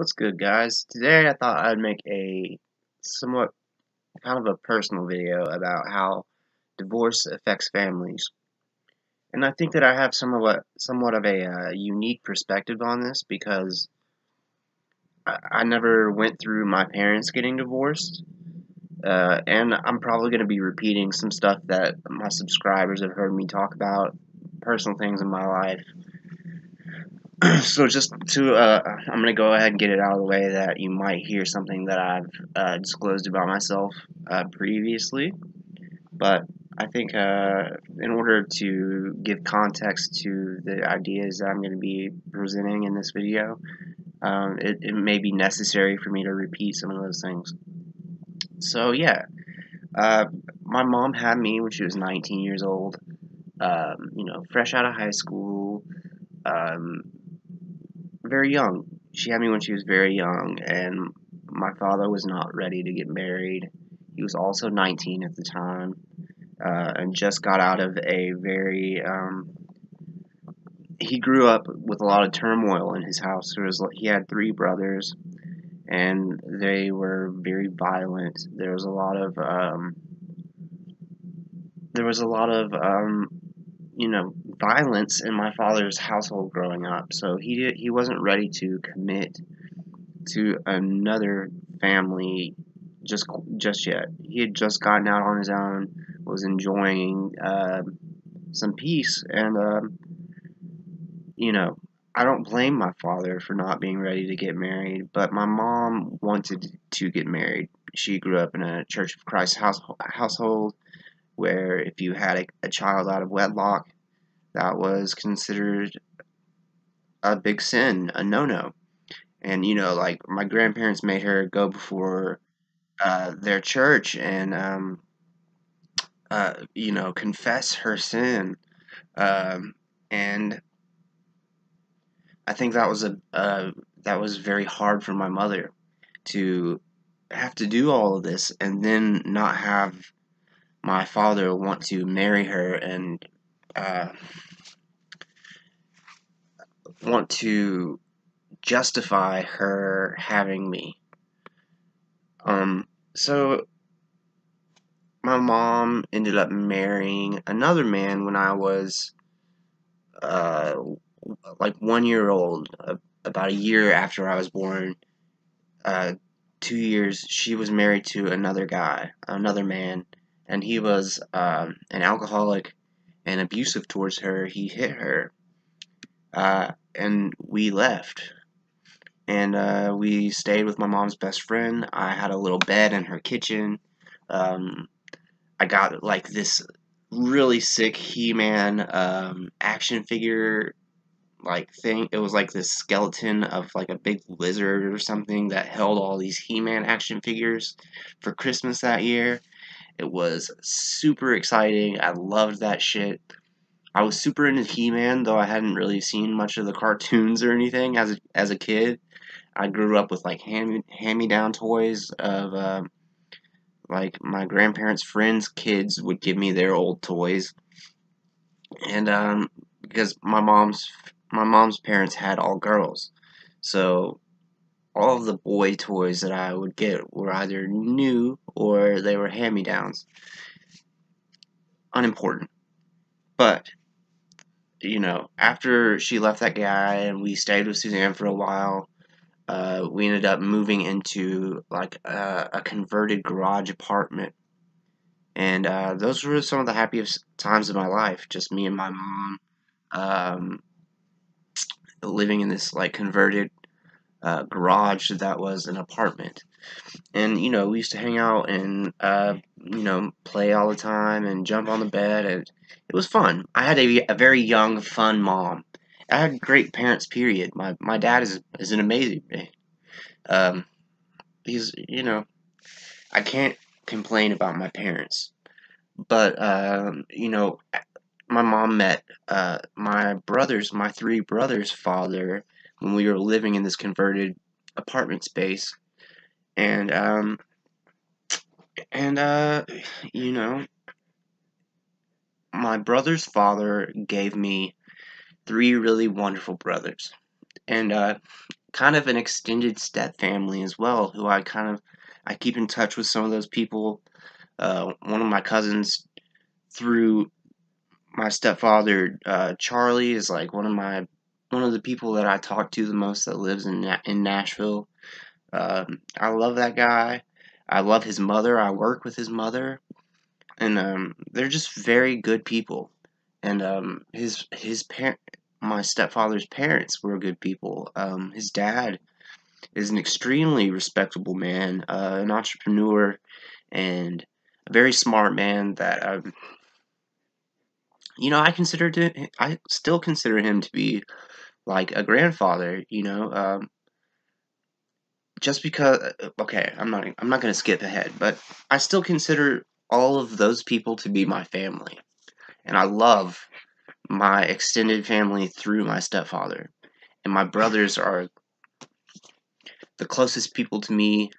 What's good, guys? Today I thought I'd make a somewhat kind of a personal video about how divorce affects families. And I think that I have somewhat of a unique perspective on this because I never went through my parents getting divorced. And I'm probably going to be repeating some stuff that my subscribers have heard me talk about, personal things in my life. So I'm going to go ahead and get it out of the way that you might hear something that I've disclosed about myself previously. But I think in order to give context to the ideas that I'm going to be presenting in this video, it may be necessary for me to repeat some of those things. So yeah, uh, my mom had me when she was 19 years old, fresh out of high school. Um, Very young. She had me when she was very young, and my father was not ready to get married. He was also 19 at the time, and just got out of a very. He grew up with a lot of turmoil in his house. He had three brothers, and they were very violent. There was a lot of violence in my father's household growing up. So he wasn't ready to commit to another family just yet. He had just gotten out on his own, was enjoying some peace, and you know, I don't blame my father for not being ready to get married, but my mom wanted to get married. She grew up in a Church of Christ household where if you had a child out of wedlock, that was considered a big sin, a no-no. And like my grandparents made her go before their church and confess her sin. And I think that was very hard for my mother to have to do all of this and then not have my father want to marry her and uh, want to justify her having me. So my mom ended up marrying another man when I was uh, like 1 year old, about a year after I was born. 2 years, she was married to another guy, another man, and he was an alcoholic and abusive towards her. He hit her, and we left. And we stayed with my mom's best friend. I had a little bed in her kitchen. Um, I got like this really sick He-Man action figure like thing. It was like this skeleton of like a big lizard or something that held all these He-Man action figures for Christmas that year. It was super exciting. I loved that shit. I was super into He-Man, though I hadn't really seen much of the cartoons or anything as a kid. I grew up with like hand-me-down toys of like my grandparents' friends' kids would give me their old toys, and because my mom's parents had all girls, so all of the boy toys that I would get were either new or they were hand-me-downs. Unimportant, but after she left that guy and we stayed with Suzanne for a while, we ended up moving into like a converted garage apartment. And those were some of the happiest times of my life. Just me and my mom um, living in this like converted garage that was an apartment. And we used to hang out and play all the time and jump on the bed, and it was fun. I had a very young, fun mom. I had great parents. Period. My dad is an amazing man. Um, he's I can't complain about my parents, but my mom met my three brothers' father when we were living in this converted apartment space, and and you know, my brother's father gave me three really wonderful brothers, and kind of an extended step family as well, who I keep in touch with some of those people. One of my cousins through my stepfather, Charlie, is like one of the people that I talk to the most that lives in Nashville. I love that guy. I love his mother. I work with his mother, and they're just very good people. And my stepfather's parents were good people. His dad is an extremely respectable man, an entrepreneur, and a very smart man that I still consider him to be like a grandfather. Just because okay, I'm not going to skip ahead, but I still consider all of those people to be my family, and I love my extended family through my stepfather, and my brothers are the closest people to me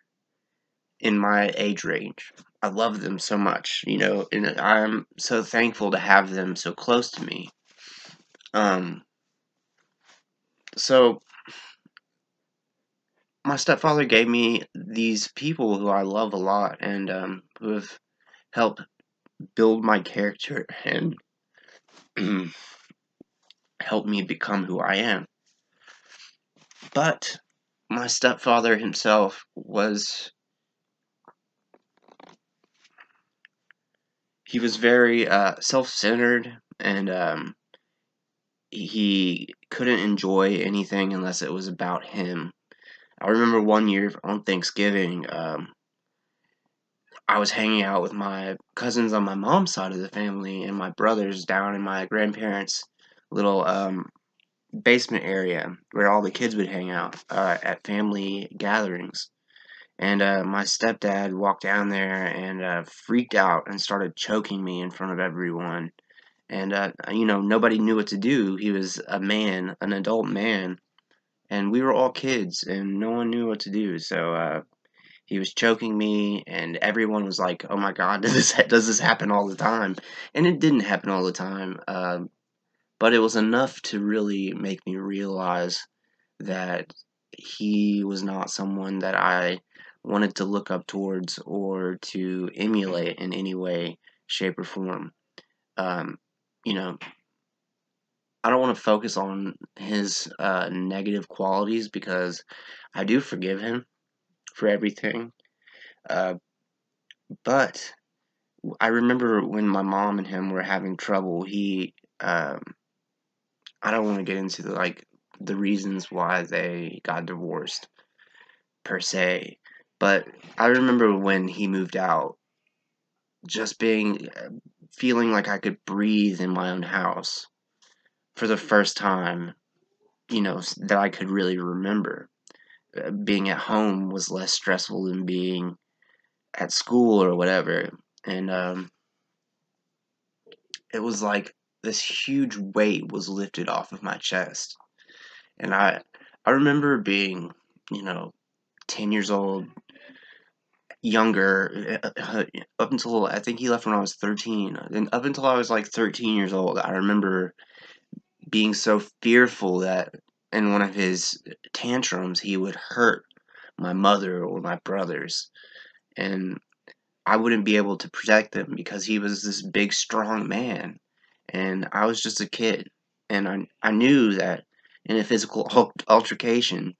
in my age range. I love them so much, and I'm so thankful to have them so close to me. Um, so my stepfather gave me these people who I love a lot and who have helped build my character and helped me become who I am. But my stepfather himself he was very self-centered, and he couldn't enjoy anything unless it was about him. I remember one year on Thanksgiving, I was hanging out with my cousins on my mom's side of the family and my brothers down in my grandparents' little basement area where all the kids would hang out at family gatherings. And my stepdad walked down there and freaked out and started choking me in front of everyone. And, nobody knew what to do. He was a man, an adult man, and we were all kids, and no one knew what to do. So he was choking me, and everyone was like, "Oh my God, does this happen all the time?" And it didn't happen all the time, but it was enough to really make me realize that he was not someone that I wanted to look up towards or to emulate in any way, shape, or form. Um, you know, I don't want to focus on his negative qualities because I do forgive him for everything. Uh, but I remember when my mom and him were having trouble. I don't want to get into the reasons why they got divorced per se, but I remember when he moved out, just feeling like I could breathe in my own house for the first time, that I could really remember. Being at home was less stressful than being at school or whatever. And it was like this huge weight was lifted off of my chest. And I remember being, you know, 10 years old, younger, up until I think he left when I was 13. And up until I was like 13 years old, I remember being so fearful that in one of his tantrums he would hurt my mother or my brothers. And I wouldn't be able to protect them because he was this big, strong man, and I was just a kid. And I knew that in a physical altercation,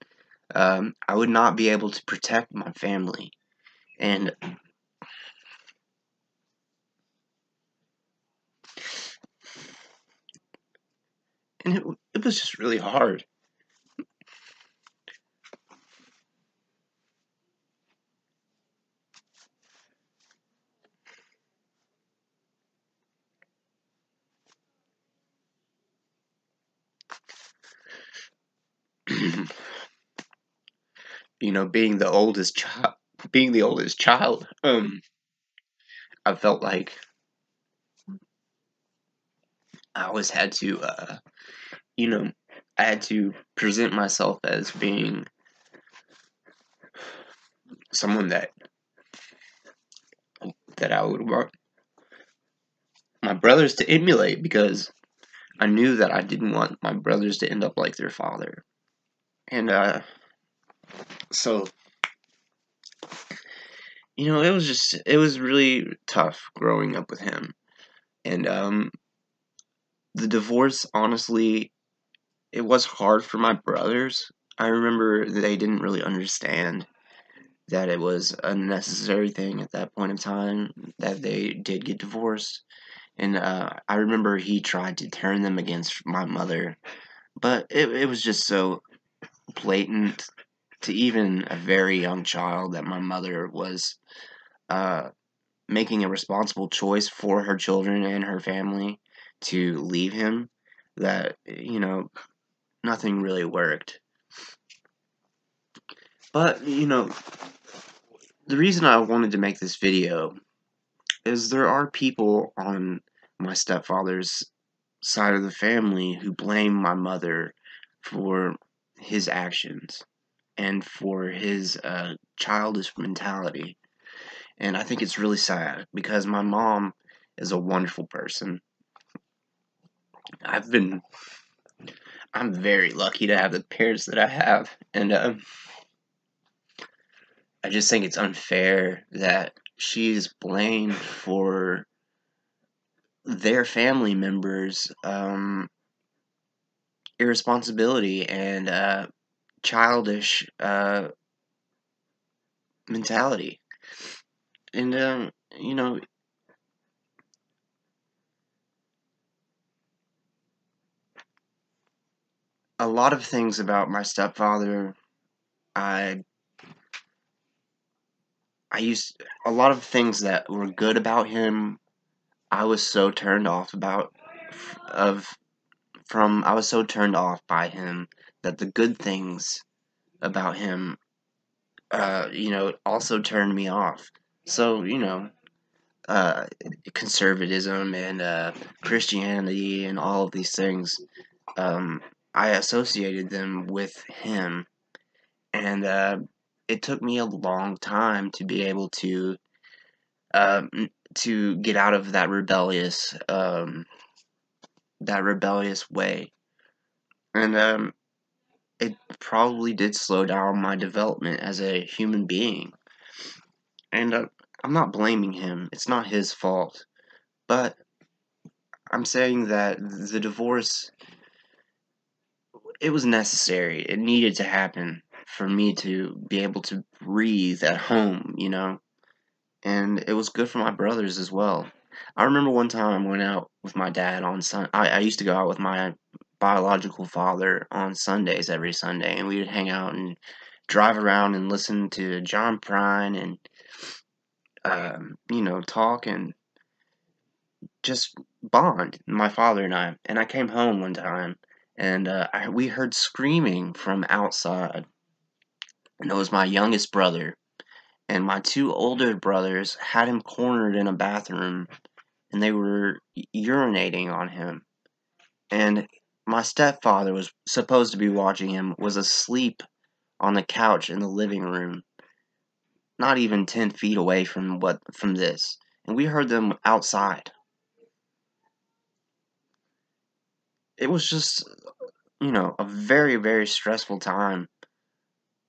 I would not be able to protect my family. And it was just really hard. Being the oldest child, I felt like I always had to, you know, I had to present myself as being someone that I would want my brothers to emulate because I knew that I didn't want my brothers to end up like their father. And So, it was really tough growing up with him. And, the divorce, honestly, it was hard for my brothers. I remember they didn't really understand that it was a necessary thing at that point in time that they did get divorced. And I remember he tried to turn them against my mother, but it was just so blatant to even a very young child that my mother was uh, making a responsible choice for her children and her family to leave him, that, nothing really worked. But, the reason I wanted to make this video is there are people on my stepfather's side of the family who blame my mother for his actions and for his childish mentality. And I think it's really sad because my mom is a wonderful person. I've been, I'm very lucky to have the parents that I have. And I just think it's unfair that she's blamed for their family members' irresponsibility and childish mentality. And, you know, a lot of things about my stepfather, I a lot of things that were good about him, I was so turned off about of from I was so turned off by him that the good things about him also turned me off. So, uh conservatism and Christianity and all of these things, um I associated them with him, and it took me a long time to be able um, to get out of that rebellious way, and it probably did slow down my development as a human being. And I'm not blaming him; it's not his fault. But I'm saying that the divorce, it was necessary; it needed to happen for me to be able to breathe at home, and it was good for my brothers as well. I remember one time I went out with my dad on I used to go out with my biological father on Sundays every Sunday, and we would hang out and drive around and listen to John Prine and talk and just bond, my father and I. And I came home one time, and we heard screaming from outside, and it was my youngest brother. And my two older brothers had him cornered in a bathroom, and they were urinating on him. And my stepfather was supposed to be watching him, was asleep on the couch in the living room, not even 10 feet away from this. And we heard them outside. It was just, a very, very stressful time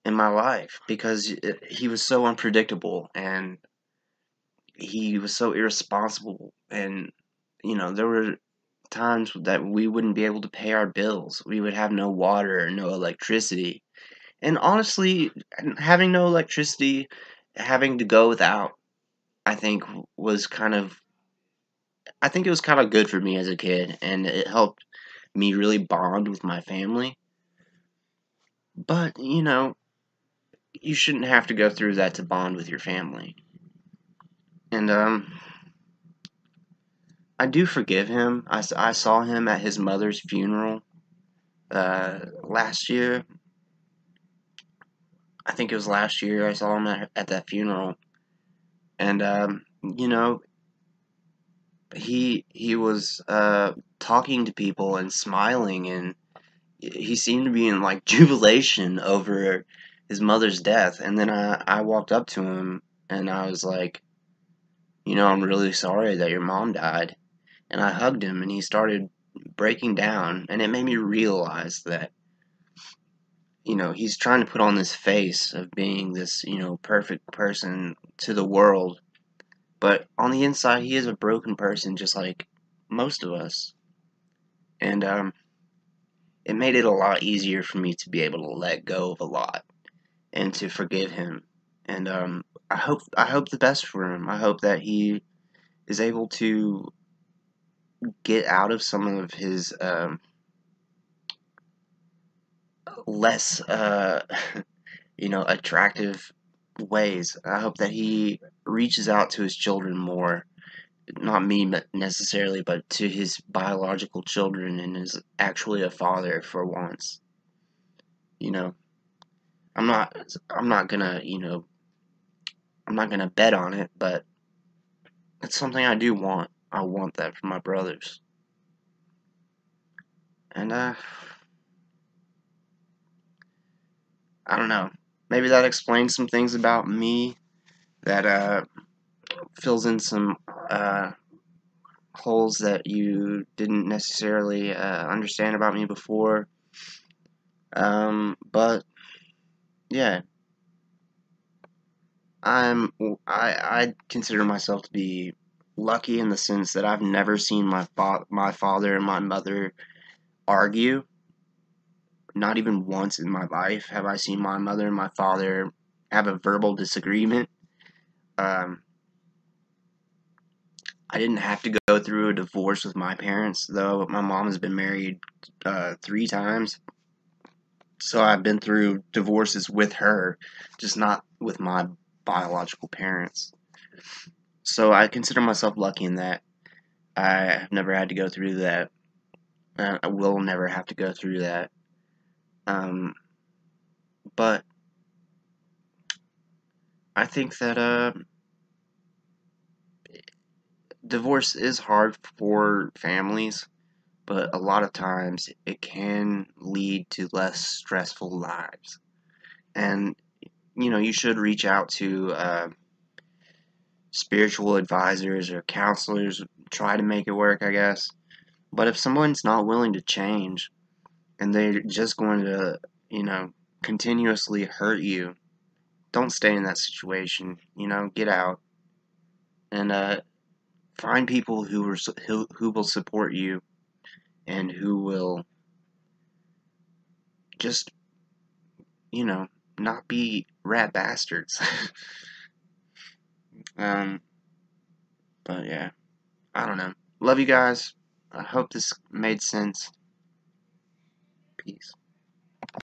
in my life because he was so unpredictable and he was so irresponsible. And, there were times that we wouldn't be able to pay our bills. We would have no water, no electricity. And honestly, having no electricity, having to go without, I think was kind of I think it was kind of good for me as a kid, and it helped me really bond with my family. But, you shouldn't have to go through that to bond with your family. And I do forgive him. I saw him at his mother's funeral last year. I think it was last year I saw him at that funeral. And he was talking to people and smiling, and he seemed to be in like jubilation over his mother's death. And then I walked up to him and I was like, I'm really sorry that your mom died. And I hugged him, and he started breaking down, and it made me realize that he's trying to put on this face of being this, perfect person to the world, but on the inside, he is a broken person just like most of us. And it made it a lot easier for me to be able to let go of a lot and to forgive him. And I hope the best for him. I hope that he is able to get out of some of his less attractive ways. I hope that he reaches out to his children more, not me necessarily, but to his biological children, and is actually a father for once. You know, I'm not I'm not gonna I'm not gonna bet on it, but it's something I do want. I want that for my brothers. And I don't know. Maybe that explains some things about me that fills in some holes that you didn't necessarily understand about me before. But yeah, I consider myself to be lucky in the sense that I've never seen my father and my mother argue. Not even once in my life have I seen my mother and my father have a verbal disagreement. Um, I didn't have to go through a divorce with my parents, though. My mom has been married 3 times, so I've been through divorces with her, just not with my biological parents. So I consider myself lucky in that I have never had to go through that. I will never have to go through that. Um, but I think that divorce is hard for families, but a lot of times it can lead to less stressful lives. And you should reach out to spiritual advisors or counselors, try to make it work, I guess. But if someone's not willing to change and they're just going to, continuously hurt you, don't stay in that situation. Get out and find people who will support you and who will just, you know, not be rat bastards. um, but yeah, I don't know. Love you guys. I hope this made sense. Peace.